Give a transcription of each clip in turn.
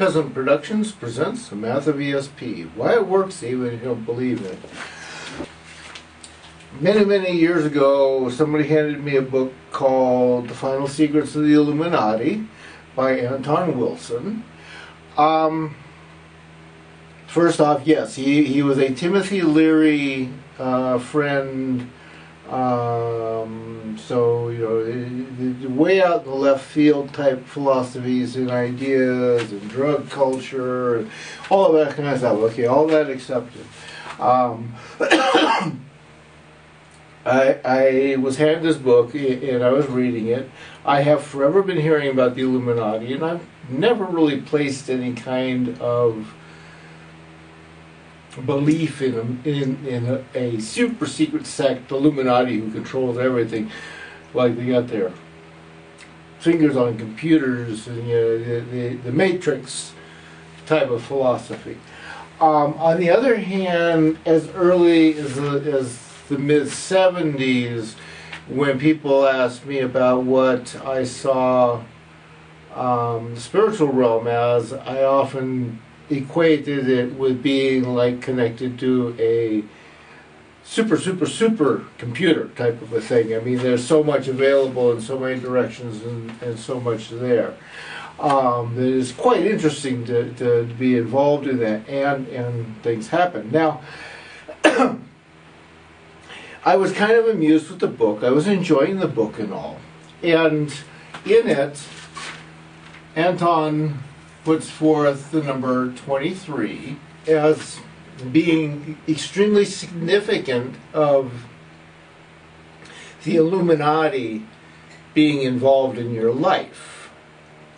Peasant Productions presents The Math of ESP. Why it works even if you don't believe it. Many, many years ago, somebody handed me a book called The Final Secrets of the Illuminati by Anton Wilson. First off, yes, he was a Timothy Leary friend. So, you know, the way out in the left field type philosophies and ideas and drug culture and all of that kind of stuff. Okay, all that accepted. I was handed this book and I was reading it. I have forever been hearing about the Illuminati, and I've never really placed any kind of belief in a super secret sect, Illuminati, who controls everything, like they got their fingers on computers and, you know, the Matrix type of philosophy. On the other hand, as early as the mid-70s, when people asked me about what I saw the spiritual realm as, I often equated it with being like connected to a super computer type of a thing. I mean, there's so much available in so many directions and so much there. That is quite interesting to be involved in that, and things happen. Now, I was kind of amused with the book. I was enjoying the book and all. And in it, Anton puts forth the number 23 as being extremely significant of the Illuminati being involved in your life,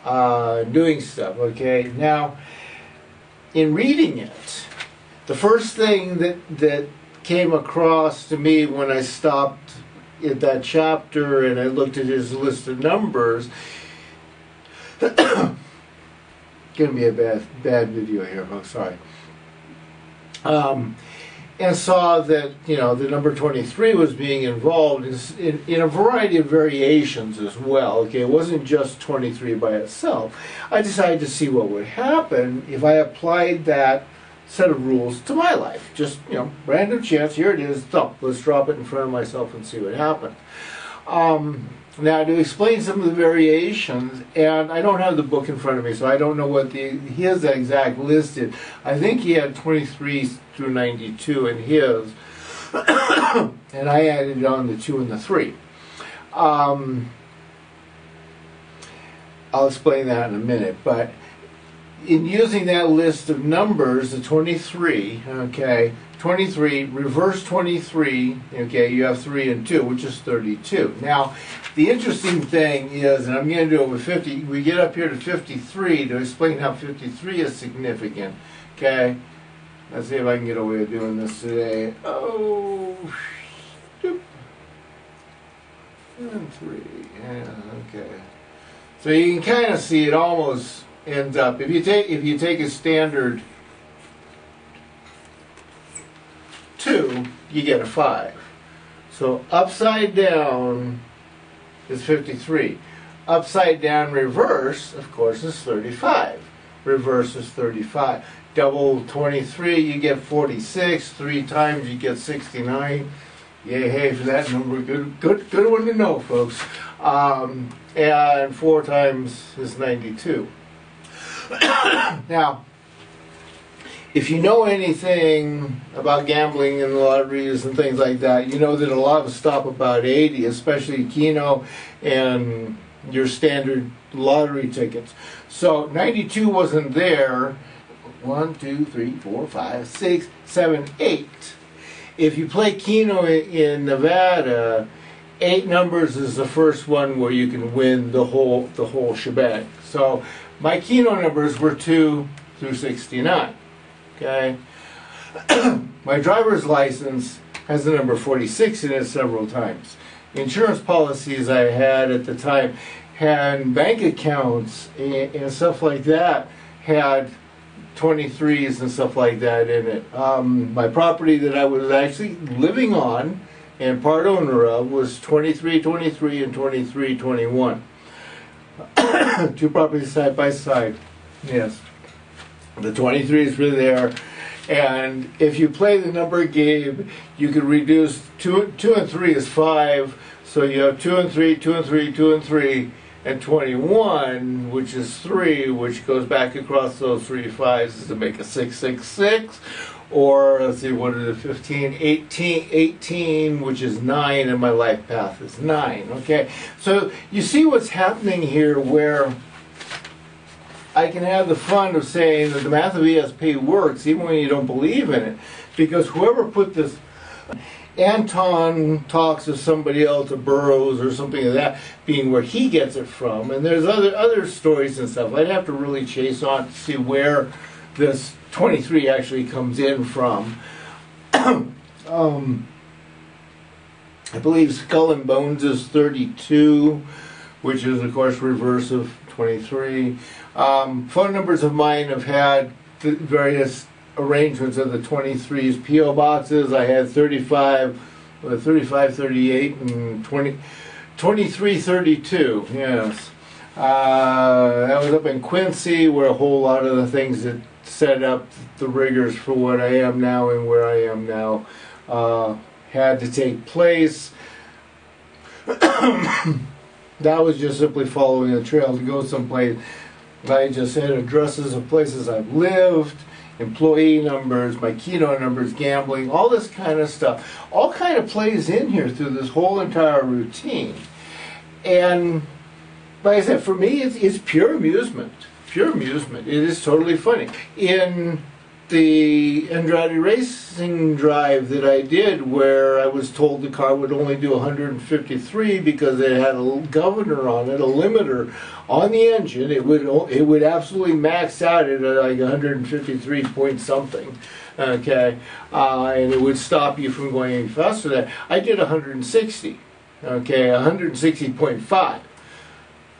doing stuff, okay? Now, in reading it, the first thing that came across to me when I stopped at that chapter and I looked at his list of numbers, gonna be a bad video here, folks. Sorry. And saw that, you know, the number 23 was being involved in a variety of variations as well. Okay, it wasn't just 23 by itself. I decided to see what would happen if I applied that set of rules to my life. Just, you know, random chance. Here it is. So let's drop it in front of myself and see what happens. Now, to explain some of the variations, and I don't have the book in front of me, so I don't know what his exact list is. I think he had 23 through 92 in his, and I added on the 2 and the 3. I'll explain that in a minute, but in using that list of numbers, the 23, okay, 23, reverse 23, okay, you have 3 and 2, which is 32. Now, the interesting thing is, and I'm going to do it with 50, we get up here to 53 to explain how 53 is significant, okay? Let's see if I can get away with doing this today. Oh, doop. And 3, yeah, okay. So you can kind of see it almost ends up, if you take a standard 2, you get a 5. So upside down is 53. Upside down reverse, of course, is 35. Reverse is 35. Double 23, you get 46. 3 times, you get 69. Yay, hey, for that number. Good one to know, folks. And 4 times is 92. Now, if you know anything about gambling and lotteries and things like that, you know that a lot of them stop about 80, especially Keno and your standard lottery tickets. So 92 wasn't there. 1, 2, 3, 4, 5, 6, 7, 8. If you play Keno in Nevada, 8 numbers is the first one where you can win the whole shebang. So my Keno numbers were 2 through 69. Okay. My driver's license has the number 46 in it several times. Insurance policies I had at the time had bank accounts and stuff like that had 23s and stuff like that in it. My property that I was actually living on and part owner of was 2323 and 2321. Two properties side by side. Yes. The 23 is really there. And if you play the number game, you can reduce 2 and 3 is 5. So you have 2 and 3, 2 and 3, 2 and 3, and 21, which is 3, which goes back across those 3 5s is to make a 666. Or, let's see, what is it, 15, 18, which is 9, and my life path is 9, okay? So you see what's happening here, where I can have the fun of saying that the math of ESP works, even when you don't believe in it, because whoever put this, Anton talks of somebody else, of Burroughs or something like that, being where he gets it from, and there's other stories and stuff. I'd have to really chase on to see where this 23 actually comes in from. I believe Skull and Bones is 32, which is of course reverse of 23. Phone numbers of mine have had various arrangements of the 23's P.O. boxes. I had 35, 38, and 23, 32, yes. That was up in Quincy, where a whole lot of the things that set up the riggers for what I am now and where I am now had to take place. That was just simply following a trail to go someplace. I just had addresses of places I've lived, employee numbers, my keynote numbers, gambling, all this kind of stuff. All kind of plays in here through this whole entire routine. And like I said, for me, it's pure amusement. Pure amusement. It is totally funny. In the Andrade Racing drive that I did, where I was told the car would only do 153 because it had a governor on it, a limiter on the engine, it would absolutely max out at like 153 point something. Okay, and it would stop you from going any faster than that. I did 160. Okay, 160.5.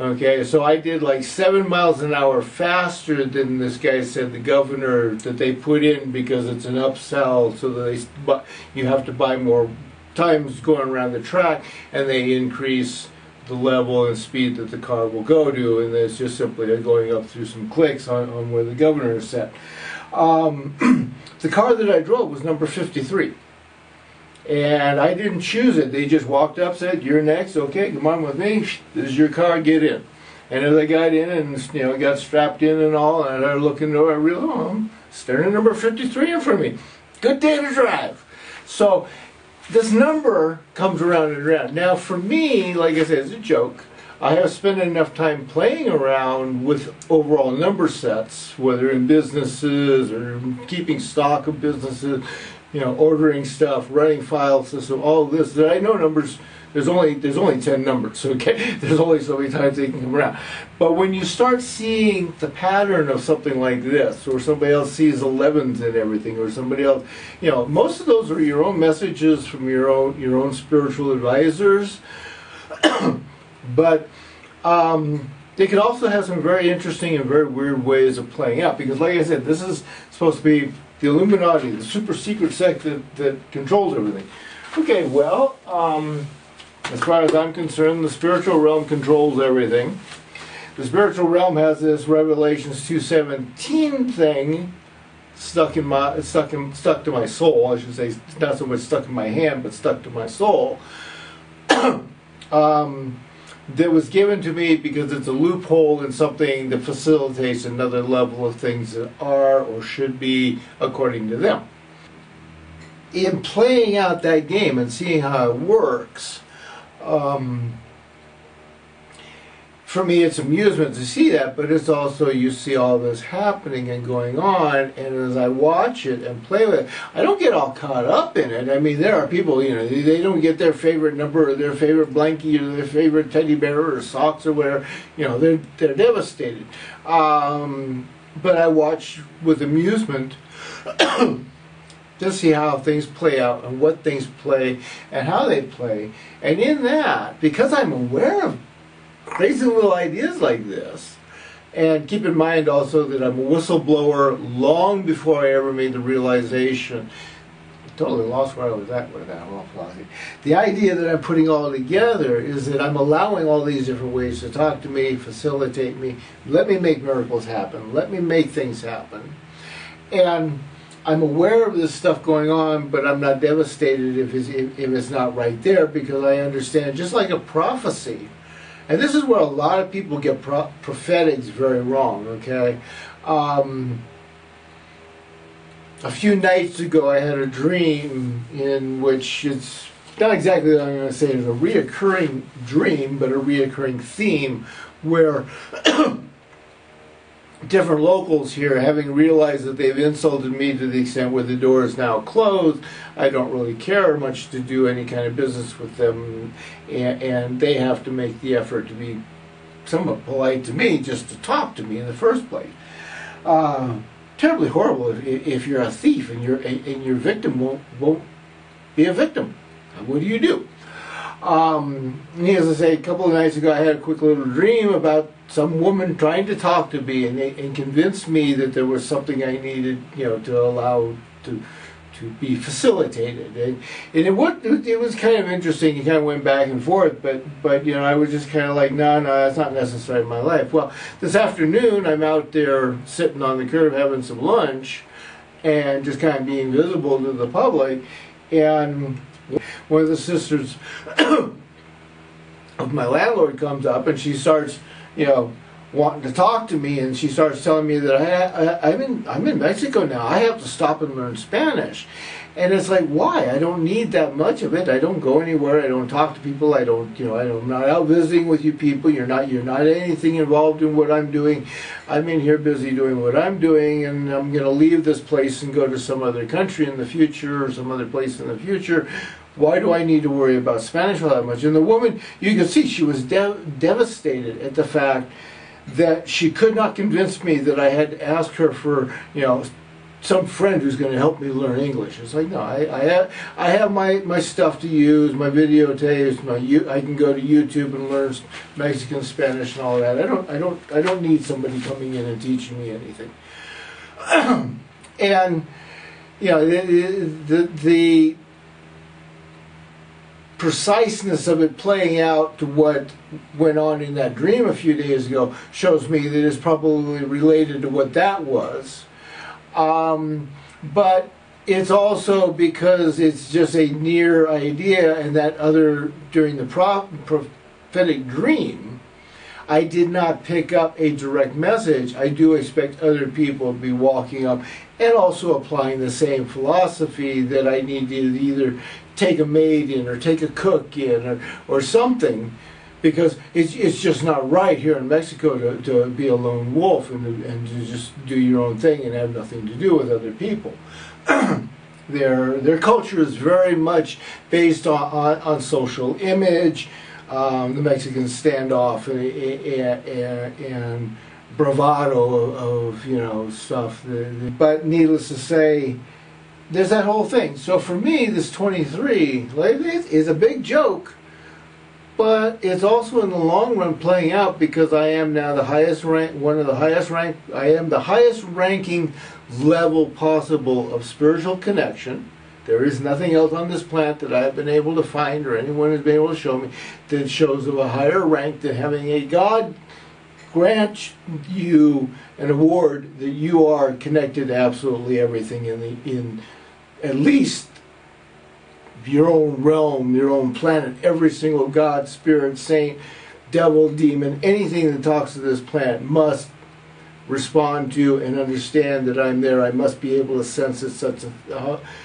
Okay, so I did like 7 miles an hour faster than this guy said the governor that they put in, because it's an upsell, so that you have to buy more times going around the track, and they increase the level and speed that the car will go to, and it's just simply going up through some clicks on where the governor is set. The car that I drove was number 53. And I didn't choose it. They just walked up, said, "You're next. Okay, come on with me. This is your car. Get in." And as I got in and got strapped in and all, and I looked into it, I realized, oh, I'm staring at number 53 in front of me. Good day to drive. So this number comes around and around. Now for me, like I said, it's a joke. I have spent enough time playing around with overall number sets, whether in businesses or keeping stock of businesses, ordering stuff, running file system, all of this, that I know numbers, there's only 10 numbers, okay? There's only so many times they can come around. But when you start seeing the pattern of something like this, or somebody else sees 11s and everything, or somebody else, most of those are your own messages from your own spiritual advisors. But they could also have some very interesting and very weird ways of playing out, because like I said, this is supposed to be the Illuminati, the super secret sect that controls everything. Okay, well, as far as I'm concerned, the spiritual realm controls everything. The spiritual realm has this Revelations 2:17 thing stuck to my soul. I should say, it's not so much stuck in my hand, but stuck to my soul. That was given to me because it's a loophole in something that facilitates another level of things that are or should be according to them. In playing out that game and seeing how it works, for me it's amusement to see that, but it's also, you see all this happening and going on, and as I watch it and play with it, I don't get all caught up in it. I mean, there are people, they don't get their favorite number or their favorite blankie or their favorite teddy bear or socks or whatever, they're devastated. But I watch with amusement to see how things play out and what things play and how they play. And in that, because I'm aware of crazy little ideas like this, and keep in mind also that I'm a whistleblower long before I ever made the realization. I totally lost where I was at with that whole philosophy. The idea that I'm putting all together is that I'm allowing all these different ways to talk to me, facilitate me, let me make miracles happen, let me make things happen. And I'm aware of this stuff going on, but I'm not devastated if it's not right there, because I understand, just like a prophecy. And this is where a lot of people get prophetics very wrong, okay? A few nights ago I had a dream in which it's not exactly what I'm going to say is a reoccurring dream, but a reoccurring theme where different locals here, having realized that they've insulted me to the extent where the door is now closed, I don't really care much to do any kind of business with them, and they have to make the effort to be somewhat polite to me just to talk to me in the first place. Terribly horrible if you're a thief and your victim won't be a victim. What do you do? Needless to say, a couple of nights ago I had a quick little dream about some woman trying to talk to me and convinced me that there was something I needed, to allow to be facilitated. And it was kind of interesting. It kind of went back and forth, but I was just kind of like, no, that's not necessary in my life. Well, this afternoon I'm out there sitting on the curb having some lunch and just kind of being visible to the public, and one of the sisters of my landlord comes up and she starts, wanting to talk to me, and she starts telling me that I'm in Mexico now. I have to stop and learn Spanish. And it's like, why? I don't need that much of it. I don't go anywhere. I don't talk to people. I'm not out visiting with you people. You're not anything involved in what I'm doing. I'm in here busy doing what I'm doing, and I'm going to leave this place and go to some other country in the future, or some other place in the future. Why do I need to worry about Spanish all that much? And the woman, you can see she was devastated at the fact that she could not convince me that I had to ask her for, some friend who's going to help me learn English. It's like, no, I have my stuff to use, my videotapes, I can go to YouTube and learn Mexican Spanish and all that. I don't need somebody coming in and teaching me anything. And the preciseness of it playing out to what went on in that dream a few days ago shows me that it's probably related to what that was. But it's also because it's just a near idea, and that during the prophetic dream, I did not pick up a direct message. I do expect other people to be walking up and also applying the same philosophy, that I need to either take a maid in or take a cook in or something, because it's just not right here in Mexico to be a lone wolf and to just do your own thing and have nothing to do with other people. Their culture is very much based on social image, the Mexican standoff and bravado of stuff. But needless to say, there's that whole thing. So for me, this 23 is a big joke, but it's also in the long run playing out, because I am now the highest rank, I am the highest ranking level possible of spiritual connection. There is nothing else on this planet that I have been able to find, or anyone has been able to show me, that shows of a higher rank than having a God grant you an award that you are connected to absolutely everything in at least your own realm, your own planet. Every single God, spirit, saint, devil, demon, anything that talks to this planet must respond to and understand that I'm there. I must be able to sense that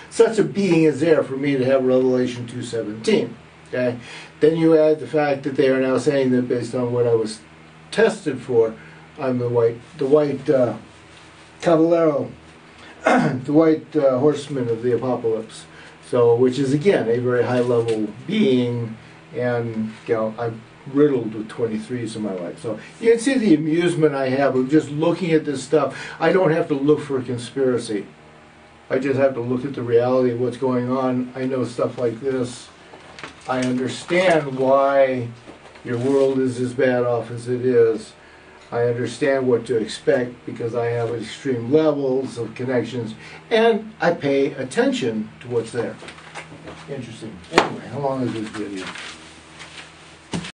such a being is there for me to have Revelation 2:17. Okay? Then you add the fact that they are now saying that based on what I was tested for, I'm the white caballero, the white horseman of the apocalypse. So, which is again a very high level being, and I'm riddled with 23s in my life. So you can see the amusement I have of just looking at this stuff. I don't have to look for a conspiracy. I just have to look at the reality of what's going on. I know stuff like this. I understand why your world is as bad off as it is. I understand what to expect because I have extreme levels of connections, and I pay attention to what's there. Interesting. Anyway, how long is this video?